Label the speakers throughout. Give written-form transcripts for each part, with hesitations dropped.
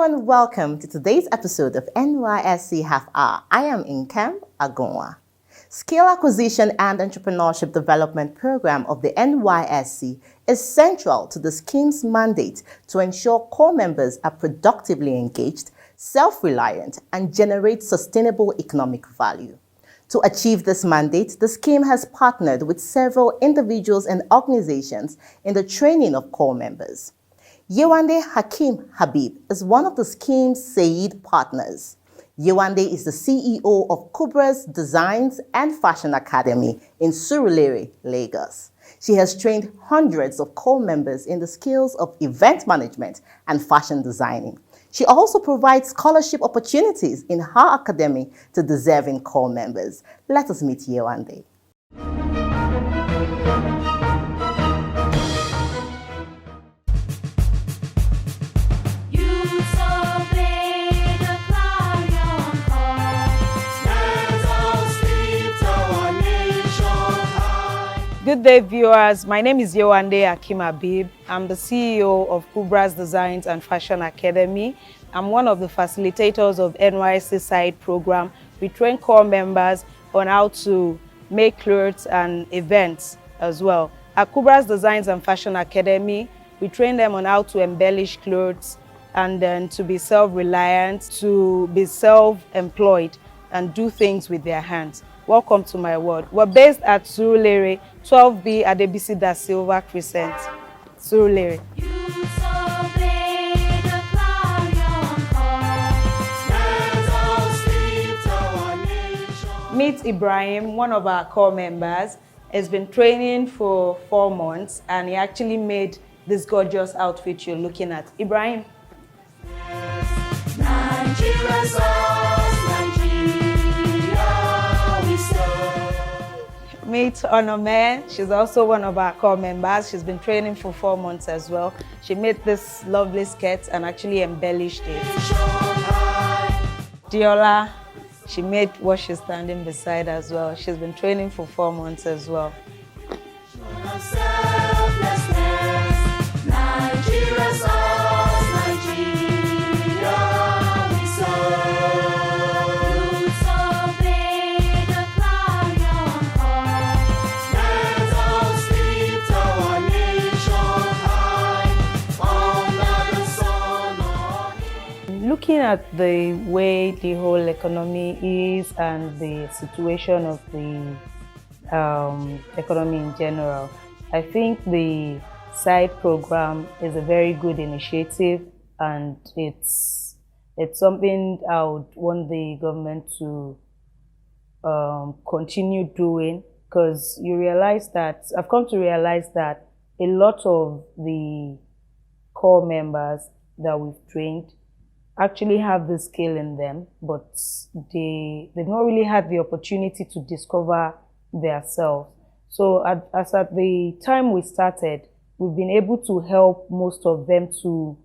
Speaker 1: Hello and welcome to today's episode of NYSC Half Hour. I am Nkem Agonwa. Skill Acquisition and Entrepreneurship Development Program of the NYSC is central to the scheme's mandate to ensure core members are productively engaged, self-reliant, and generate sustainable economic value. To achieve this mandate, the scheme has partnered with several individuals and organizations in the training of core members. Yewande Hakim Habib is one of the scheme's SAID partners. Yewande is the CEO of Kubra's Designs and Fashion Academy in Surulere, Lagos. She has trained hundreds of core members in the skills of event management and fashion designing. She also provides scholarship opportunities in her academy to deserving core members. Let us meet Yewande.
Speaker 2: Good day, viewers. My name is Yewande Hakim Habib. I'm the CEO of Kubra's Designs and Fashion Academy. I'm one of the facilitators of NYSC SAID program. We train core members on how to make clothes and events as well. At Kubra's Designs and Fashion Academy, we train them on how to embellish clothes and then to be self-reliant, to be self-employed and do things with their hands. Welcome to my world. We're based at Surulere, 12B Adebisi Da Silva Crescent, Surulere. Meet Ibrahim, one of our core members. He's been training for 4 months and he actually made this gorgeous outfit you're looking at. Ibrahim. Meet Onome. She's also one of our core members. She's been training for 4 months as well. She made this lovely skirt and actually embellished it. Diola, she made what she's standing beside as well. She's been training for 4 months as well. Looking at the way the whole economy is and the situation of the economy in general, I think the SAID program is a very good initiative, and it's something I would want the government to continue doing, because I've come to realize that a lot of the core members that we've trained actually have the skill in them, but they've not really had the opportunity to discover themselves. So as at the time we started, we've been able to help most of them to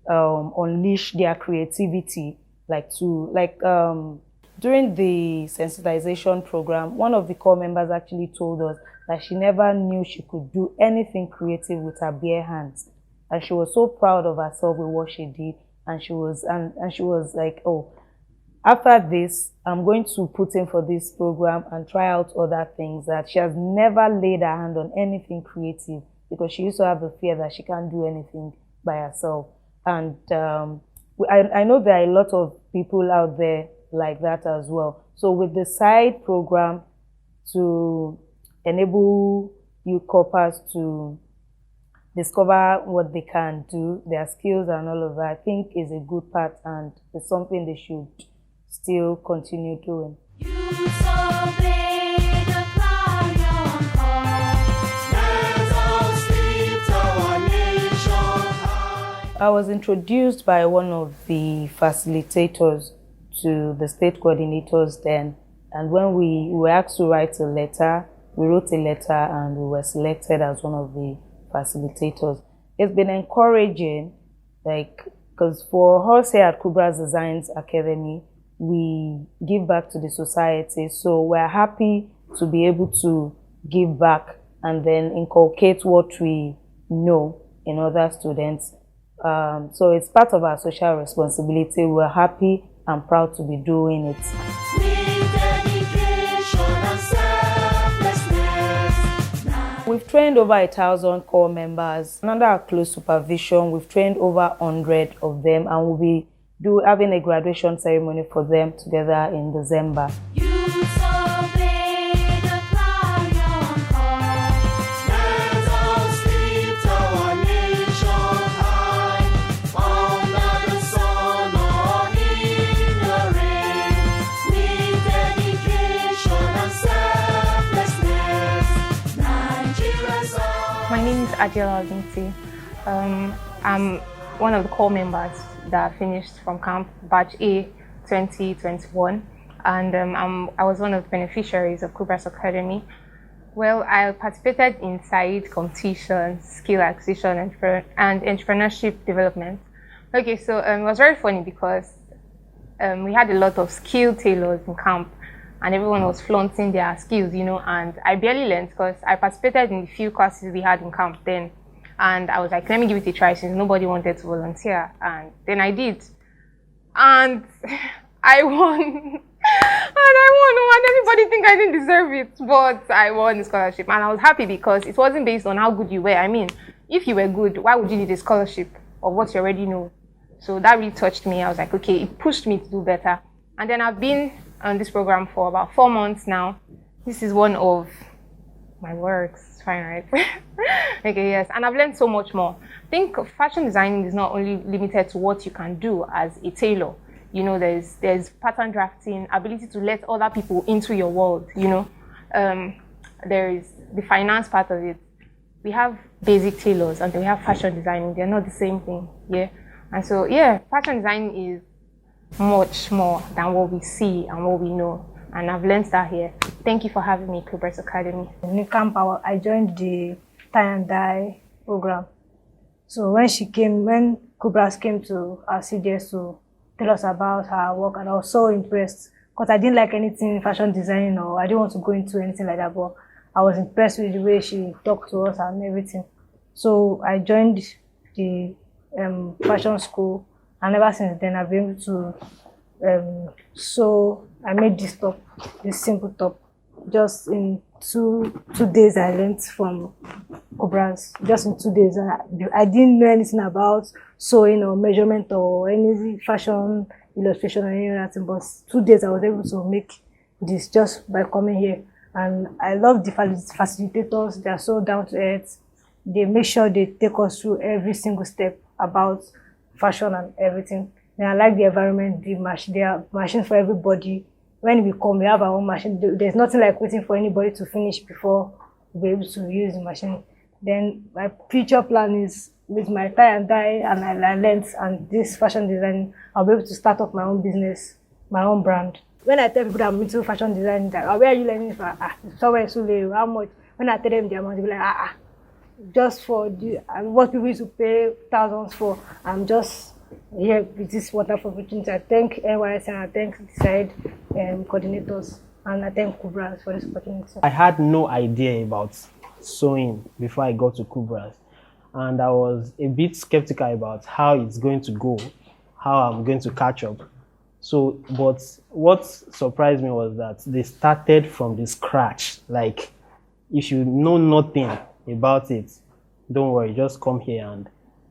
Speaker 2: unleash their creativity. During the sensitization program, one of the core members actually told us that she never knew she could do anything creative with her bare hands, and she was so proud of herself with what she did. And she was like, oh, after this, I'm going to put in for this program and try out other things. That she has never laid her hand on anything creative because she used to have the fear that she can't do anything by herself. And I know there are a lot of people out there like that as well. So with the SAID program to enable you corpers to discover what they can do, their skills and all of that, I think is a good part, and it's something they should still continue doing. I was introduced by one of the facilitators to the state coordinators then, and when we were asked to write a letter, we wrote a letter and we were selected as one of the facilitators. It's been encouraging, because for us here at Kubra's Designs Academy, we give back to the society. So we're happy to be able to give back and then inculcate what we know in other students. So it's part of our social responsibility. We're happy and proud to be doing it. We've trained over 1,000 core members. Under our close supervision, we've trained over 100 of them, and we'll be having a graduation ceremony for them together in December.
Speaker 3: My name is Adela Binti. I'm one of the core members that finished from camp batch A 2021, and I was one of the beneficiaries of Kubra's Academy. Well, I participated in side competitions, skill acquisition, and entrepreneurship development. Okay, so it was very funny because we had a lot of skilled tailors in camp, and everyone was flaunting their skills, you know, and I barely learned because I participated in the few classes we had in camp then. And I was like, let me give it a try since nobody wanted to volunteer. And then I did. And I won. And everybody think I didn't deserve it, but I won the scholarship. And I was happy because it wasn't based on how good you were. I mean, if you were good, why would you need a scholarship of what you already know? So that really touched me. I was like, okay, it pushed me to do better. And then I've been on this program for about 4 months now. This is one of my works. It's fine, right? Okay, yes. And I've learned so much more. I think fashion designing is not only limited to what you can do as a tailor. You know, there's pattern drafting, ability to let other people into your world, you know. There is the finance part of it. We have basic tailors and then we have fashion designing. They're not the same thing, yeah. And so, yeah, fashion design is much more than what we see and what we know. And I've learned that here. Thank you for having me, Kubra's Academy.
Speaker 4: In camp, I joined the tie and dye program. So when Kubras came to our CDS to tell us about her work, and I was so impressed because I didn't like anything fashion designing, or I didn't want to go into anything like that, but I was impressed with the way she talked to us and everything. So I joined the fashion school, and ever since then I've been able to so I made this top, this simple top. Just in two days I learned from Kubras. Just in 2 days. I didn't know anything about sewing or measurement or any fashion illustration or any other thing, but 2 days I was able to make this just by coming here. And I love the facilitators. They are so down to earth. They make sure they take us through every single step about fashion and everything. And I like the environment, there are machines for everybody. When we come, we have our own machine. There's nothing like waiting for anybody to finish before we're able to use the machine. Then my future plan is with my tie and dye and I learned and this fashion design, I'll be able to start up my own business, my own brand. When I tell people that I'm into fashion design, that where are you learning from? Somewhere so low, how much? When I tell them the amount, they'll be like, just for what people used to pay thousands for. I'm just here with this wonderful opportunity. I thank NYSC and I thank the side coordinators and I thank Kubras for this opportunity.
Speaker 5: I had no idea about sewing before I got to Kubras, and I was a bit skeptical about how it's going to go, how I'm going to catch up. So, but what surprised me was that they started from the scratch. Like, if you know nothing about it, don't worry, just come here and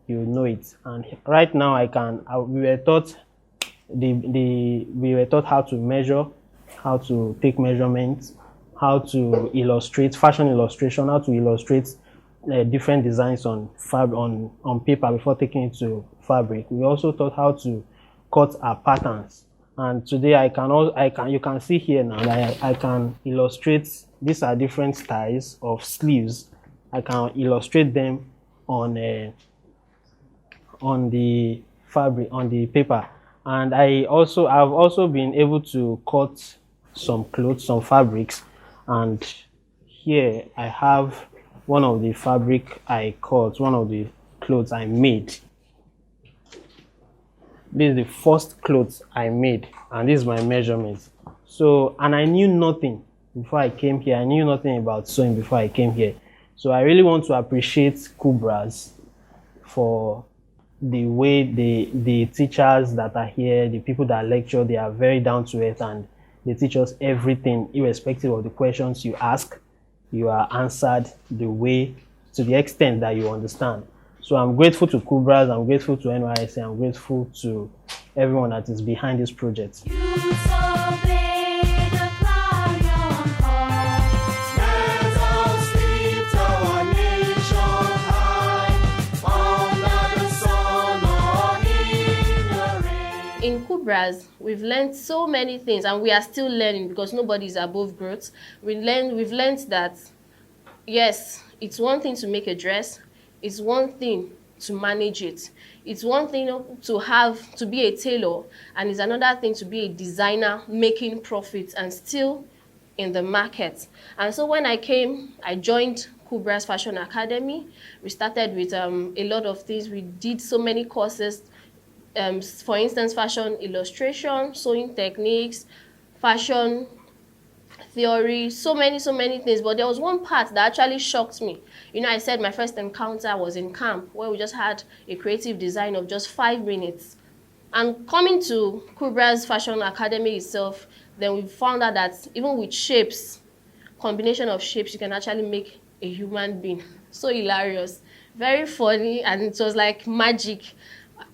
Speaker 5: you know it. And right now we were taught how to measure, how to take measurements, how to illustrate, fashion illustration, how to illustrate different designs on paper before taking it to fabric. We also taught how to cut our patterns. And today you can see here now that I can illustrate. These are different styles of sleeves. I can illustrate them on the fabric, on the paper. And I've also been able to cut some clothes, some fabrics. And here I have one of the fabric I cut, one of the clothes I made. This is the first clothes I made, and this is my measurements. So, and I knew nothing before I came here. I knew nothing about sewing before I came here. So I really want to appreciate Kubras for the way the teachers that are here, the people that lecture, they are very down to earth and they teach us everything, irrespective of the questions you ask. You are answered the way, to the extent that you understand. So I'm grateful to Kubras, I'm grateful to NYSC, I'm grateful to everyone that is behind this project.
Speaker 6: In Kubras, we've learned so many things, and we are still learning because nobody is above growth. We've learned that, yes, it's one thing to make a dress, it's one thing to manage it. It's one thing to be a tailor, and it's another thing to be a designer making profits and still in the market. And so when I joined Kubras Fashion Academy. We started with a lot of things. We did so many courses. For instance, fashion illustration, sewing techniques, fashion theory, so many things. But there was one part that actually shocked me. You know, I said my first encounter was in camp, where we just had a creative design of just 5 minutes. And coming to Kubras Fashion Academy itself, then we found out that even with shapes, combination of shapes, you can actually make a human being. So hilarious, very funny, and it was like magic.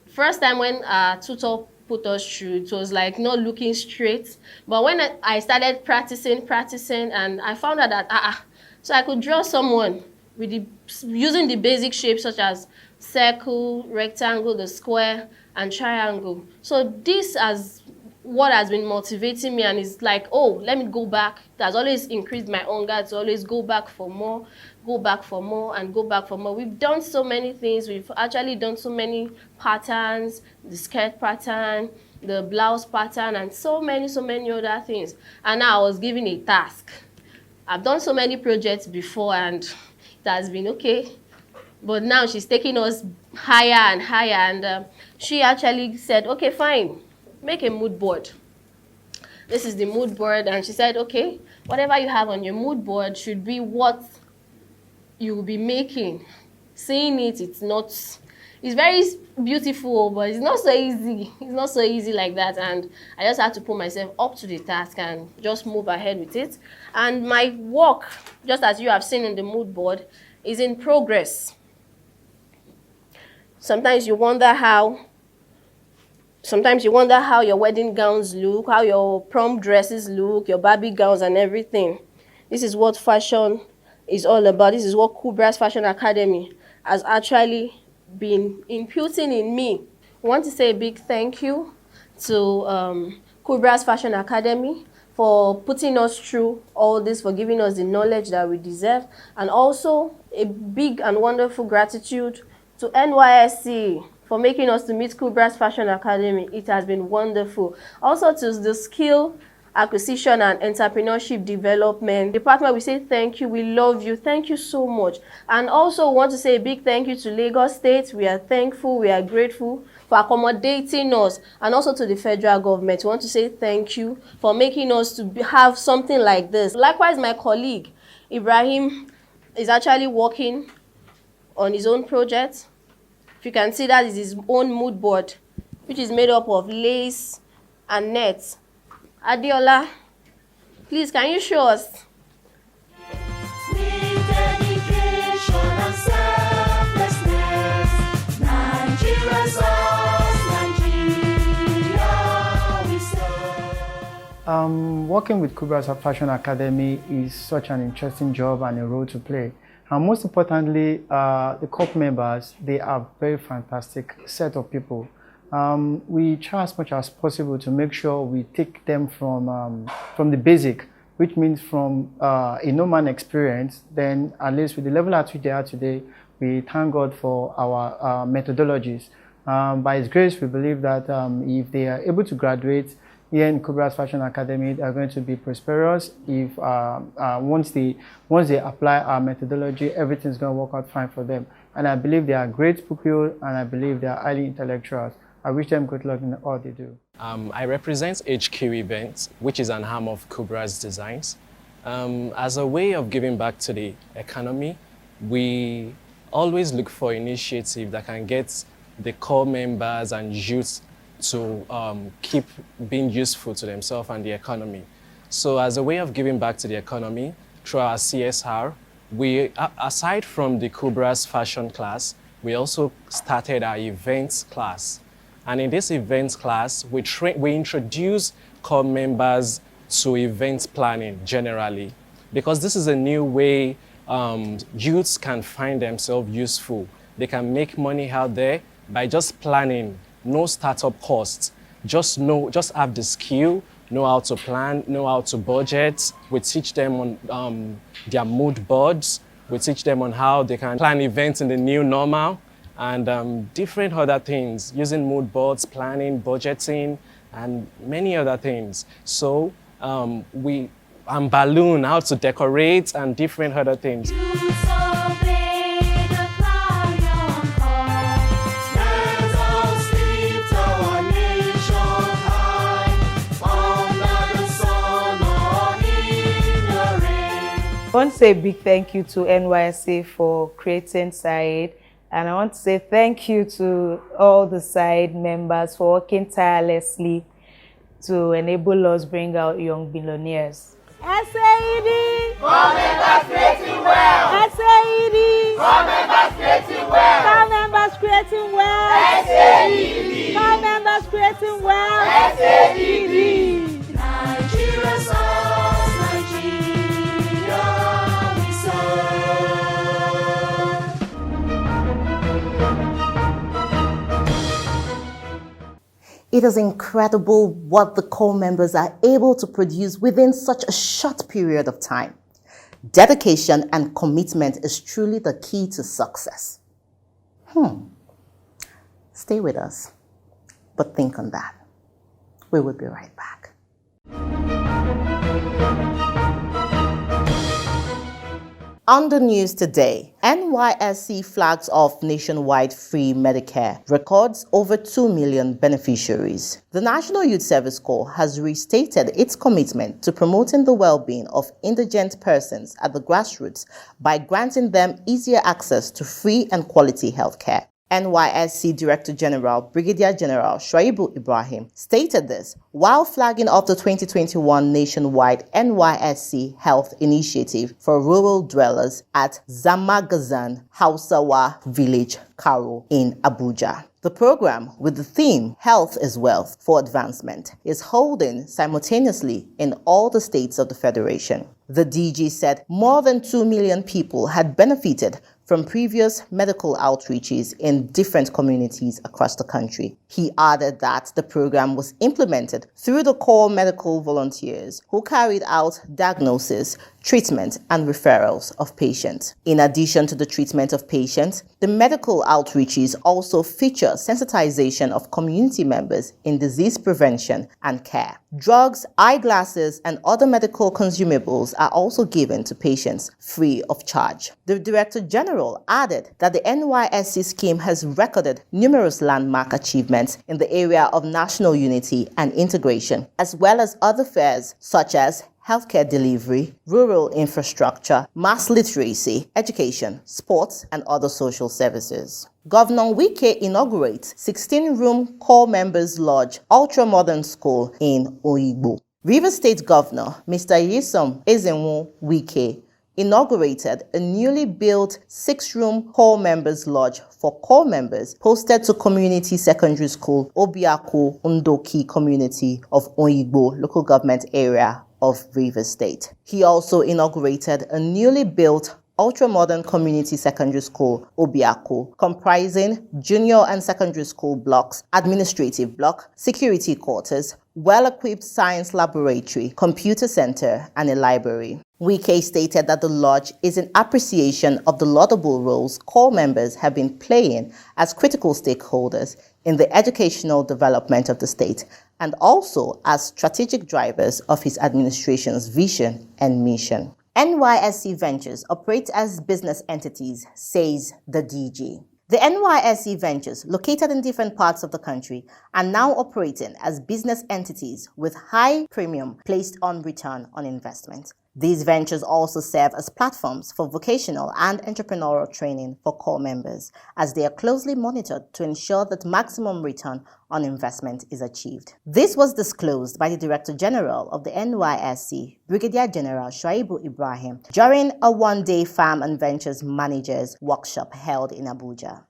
Speaker 6: First time when our tutor put us through, it was like not looking straight. But when I started practicing, and I found out that, so I could draw someone with using the basic shapes such as circle, rectangle, the square, and triangle. So this has what has been motivating me, and it's like, oh, let me go back. It has always increased my hunger to always go back for more, go back for more, and go back for more. We've done so many things. We've actually done so many patterns, the skirt pattern, the blouse pattern, and so many other things. And now I was given a task. I've done so many projects before, and it has been okay. But now she's taking us higher and higher, and she actually said, okay, fine, make a mood board. This is the mood board, and she said, okay, whatever you have on your mood board should be what you will be making. Seeing it, it's very beautiful, but it's not so easy. It's not so easy like that, and I just had to put myself up to the task and just move ahead with it. And my work, just as you have seen in the mood board, is in progress. Sometimes you wonder how your wedding gowns look, how your prom dresses look, your Barbie gowns and everything. This is what fashion is all about. This is what Kubras Fashion Academy has actually been imputing in me. I want to say a big thank you to Kubras Fashion Academy for putting us through all this, for giving us the knowledge that we deserve, and also a big and wonderful gratitude to NYSC for making us to meet Kubras Fashion Academy. It has been wonderful. Also to the Skill Acquisition and Entrepreneurship Development Department, we say thank you, we love you, thank you so much. And also want to say a big thank you to Lagos State. We are thankful, we are grateful for accommodating us, and also to the federal government. We want to say thank you for making us to have something like this. Likewise, my colleague, Ibrahim, is actually working on his own project. If you can see, that is his own mood board, which is made up of lace and nets. Adiola, please, can you show us?
Speaker 7: With dedication and selflessness, Nigerians Nigeria we serve.
Speaker 8: Working with Kubras Fashion Academy is such an interesting job and a role to play. And most importantly, the corp members, they are very fantastic set of people. We try as much as possible to make sure we take them from the basic, which means from a no-man experience. Then at least with the level at which they are today, we thank God for our methodologies. By His grace, we believe that if they are able to graduate here in Kubras Fashion Academy, they are going to be prosperous. If once they apply our methodology, everything's going to work out fine for them. And I believe they are great pupils, and I believe they are highly intellectuals. I wish them good luck in all they do.
Speaker 9: I represent HQ Events, which is an arm of Kubras Designs. As a way of giving back to the economy, we always look for initiatives that can get the core members and youth to keep being useful to themselves and the economy. So as a way of giving back to the economy through our CSR, we, aside from the Kubra's fashion class, we also started our events class. And in this events class, we introduce core members to events planning generally, because this is a new way youths can find themselves useful. They can make money out there by just planning, no startup costs. Just have the skill, know how to plan, know how to budget. We teach them on their mood boards. We teach them on how they can plan events in the new normal and different other things, using mood boards, planning, budgeting, and many other things. So and balloon, how to decorate, and different other things.
Speaker 2: I want to say a big thank you to NYSC for creating SIDE, and I want to say thank you to all the SIDE members for working tirelessly to enable us bring out young billionaires. SIDE!
Speaker 7: Core members creating wealth!
Speaker 2: SIDE!
Speaker 7: Core members creating wealth!
Speaker 2: Core members creating wealth!
Speaker 7: SIDE!
Speaker 2: Core members creating wealth!
Speaker 7: SIDE! Nigeria serves Nigeria we serve.
Speaker 1: It is incredible what the core members are able to produce within such a short period of time. Dedication and commitment is truly the key to success. Stay with us, but think on that. We will be right back. On the news today, NYSC flags off nationwide free Medicare, records over 2 million beneficiaries. The National Youth Service Corps has restated its commitment to promoting the well-being of indigent persons at the grassroots by granting them easier access to free and quality health care. NYSC Director General Brigadier General Shoaibu Ibrahim stated this while flagging off the 2021 nationwide NYSC Health Initiative for rural dwellers at Zamagazan Hausawa Village, Karo in Abuja. The program, with the theme Health is Wealth for Advancement, is holding simultaneously in all the states of the Federation. The DG said more than 2 million people had benefited from previous medical outreaches in different communities across the country. He added that the program was implemented through the core medical volunteers who carried out diagnosis, treatment, and referrals of patients. In addition to the treatment of patients, the medical outreaches also feature sensitization of community members in disease prevention and care. Drugs, eyeglasses, and other medical consumables are also given to patients free of charge. The Director General added that the NYSC scheme has recorded numerous landmark achievements in the area of national unity and integration, as well as other fairs such as healthcare delivery, rural infrastructure, mass literacy, education, sports, and other social services. Governor Wike inaugurates 16-room core members lodge ultra-modern school in Oyigbo. Rivers State Governor Mr. Nyesom Ezenwo Wike inaugurated a newly built 6-room core members lodge for core members posted to Community Secondary School Obiaku Undoki Community of Oyigbo local government area of Rivers State. He also inaugurated a newly built ultra-modern community secondary school, Obiaku, comprising junior and secondary school blocks, administrative block, security quarters, well-equipped science laboratory, computer center, and a library. Wike stated that the lodge is in appreciation of the laudable roles core members have been playing as critical stakeholders in the educational development of the state and also as strategic drivers of his administration's vision and mission. NYSC Ventures operate as business entities, says the DG. The NYSC Ventures, located in different parts of the country, are now operating as business entities with high premium placed on return on investment. These ventures also serve as platforms for vocational and entrepreneurial training for core members, as they are closely monitored to ensure that maximum return on investment is achieved. This was disclosed by the Director General of the NYSC, Brigadier General Shuaibu Ibrahim, during a one-day Farm and Ventures Managers workshop held in Abuja.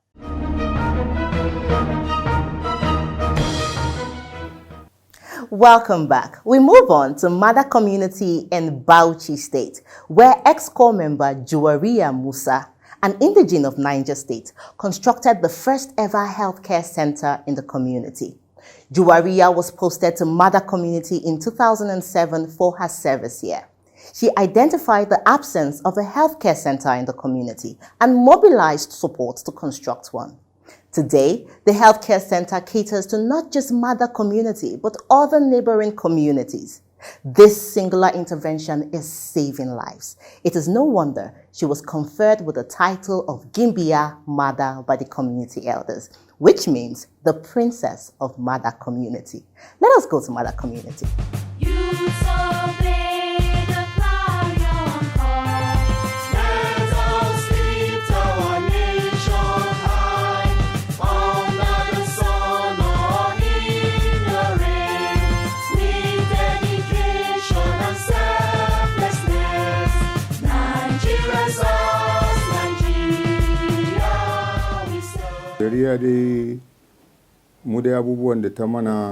Speaker 1: Welcome back. We move on to Mada community in Bauchi State, where ex-core member Juwaria Musa, an indigene of Niger State, constructed the first ever healthcare center in the community. Juwaria was posted to Mada community in 2007 for her service here. She identified the absence of a healthcare center in the community and mobilized support to construct one. Today, the healthcare center caters to not just Mada community, but other neighboring communities. This singular intervention is saving lives. It is no wonder she was conferred with the title of Gimbia Mada by the community elders, which means the princess of Mada community. Let us go to Mada community.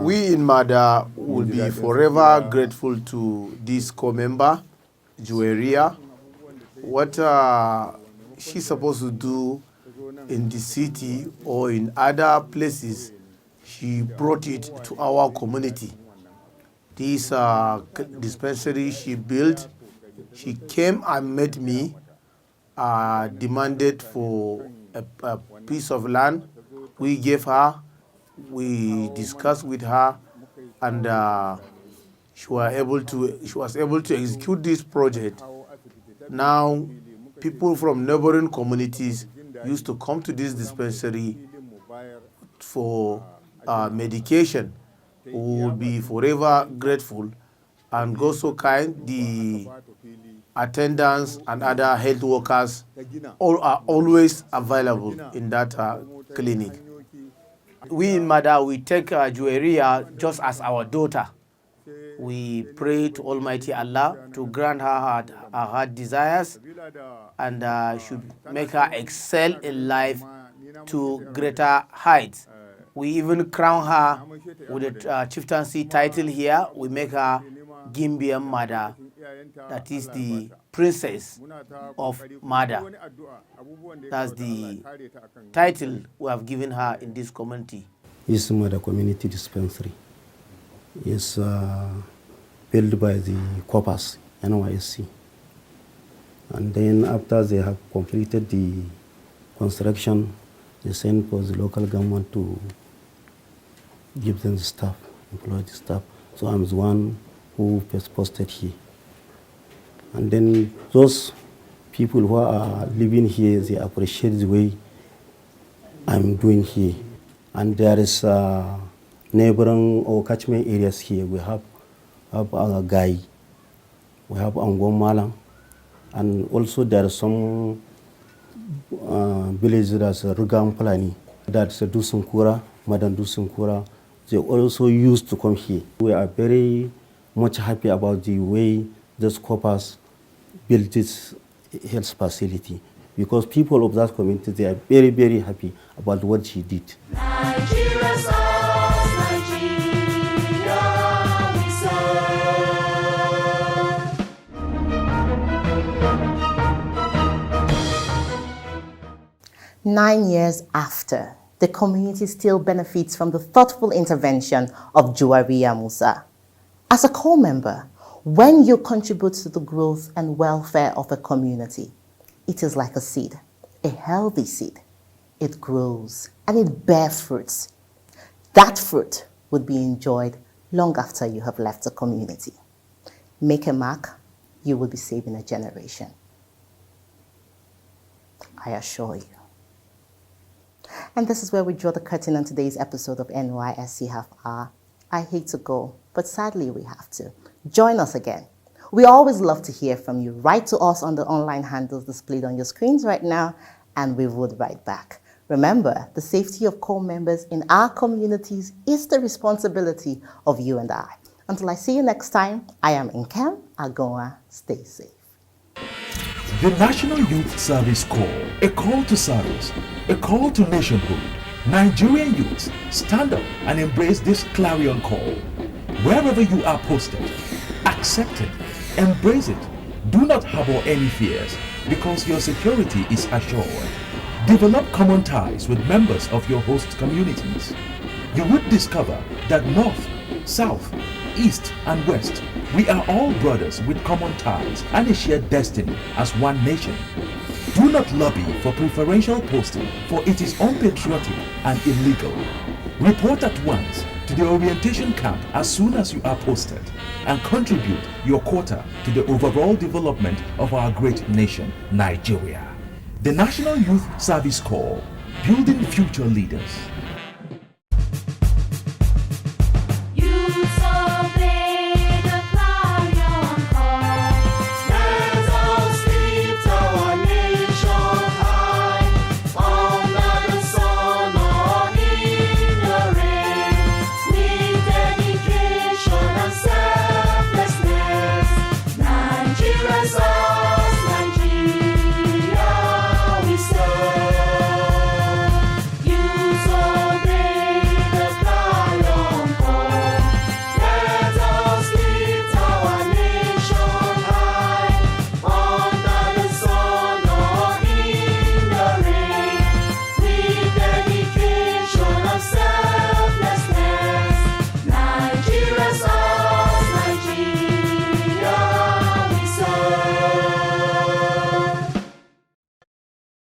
Speaker 10: We
Speaker 11: in Mada will be forever grateful to this co-member, Juwaria. What she's supposed to do in the city or in other places, she brought it to our community. This dispensary she built, she came and met me, demanded for a piece of land. We gave her, we discussed with her, and she was able to execute this project. Now, people from neighboring communities used to come to this dispensary for medication. We will be forever grateful, and go so kind. The attendants and other health workers all are always available in that clinic. We in Mada, we take Juwaria just as our daughter. We pray to Almighty Allah to grant her heart desires, and should make her excel in life to greater heights. We even crown her with a chieftaincy title here. We make her Gimbian Mada, that is the princess of Mada. That's the title we have given her in this community.
Speaker 12: It's Mada Community Dispensary. It's built by the Corpus, Nysc. And then after they have completed the construction, they send for the local government to give them the staff, employ the staff. So I'm the one who first posted here. And then those people who are living here, they appreciate the way I'm doing here. And there is neighboring or catchment areas here. We have a guy, we have Angom Malang, and also there are some villages that's Rugam Plani, that's Dusunkura, Madam Dusunkura. They also used to come here. We are very much happy about the way this corpus built this health facility, because people of that community, they are very, very happy about what she did.
Speaker 7: Nigerians us, Nigeria we serve.
Speaker 1: 9 years after, the community still benefits from the thoughtful intervention of Juwaria Musa. As a core member, when you contribute to the growth and welfare of a community, it is like a seed, a healthy seed. It grows and it bears fruits. That fruit would be enjoyed long after you have left the community. Make a mark, you will be saving a generation. I assure you. And this is where we draw the curtain on today's episode of NYSC Half Hour. I hate to go, but sadly we have to. Join us again. We always love to hear from you. Write to us on the online handles displayed on your screens right now, and we would write back. Remember, the safety of core members in our communities is the responsibility of you and I. Until I see you next time, I am Nkem Agoa. Stay safe.
Speaker 13: The National Youth Service Corps, a call to service, a call to nationhood. Nigerian youths, stand up and embrace this clarion call. Wherever you are posted, accept it, embrace it. Do not harbor any fears, because your security is assured. Develop common ties with members of your host communities. You would discover that North, South, East and West, we are all brothers with common ties and a shared destiny as one nation. Do not lobby for preferential posting, for it is unpatriotic and illegal. Report at once to the orientation camp as soon as you are posted, and contribute your quota to the overall development of our great nation, Nigeria. The National Youth Service Corps, building future leaders.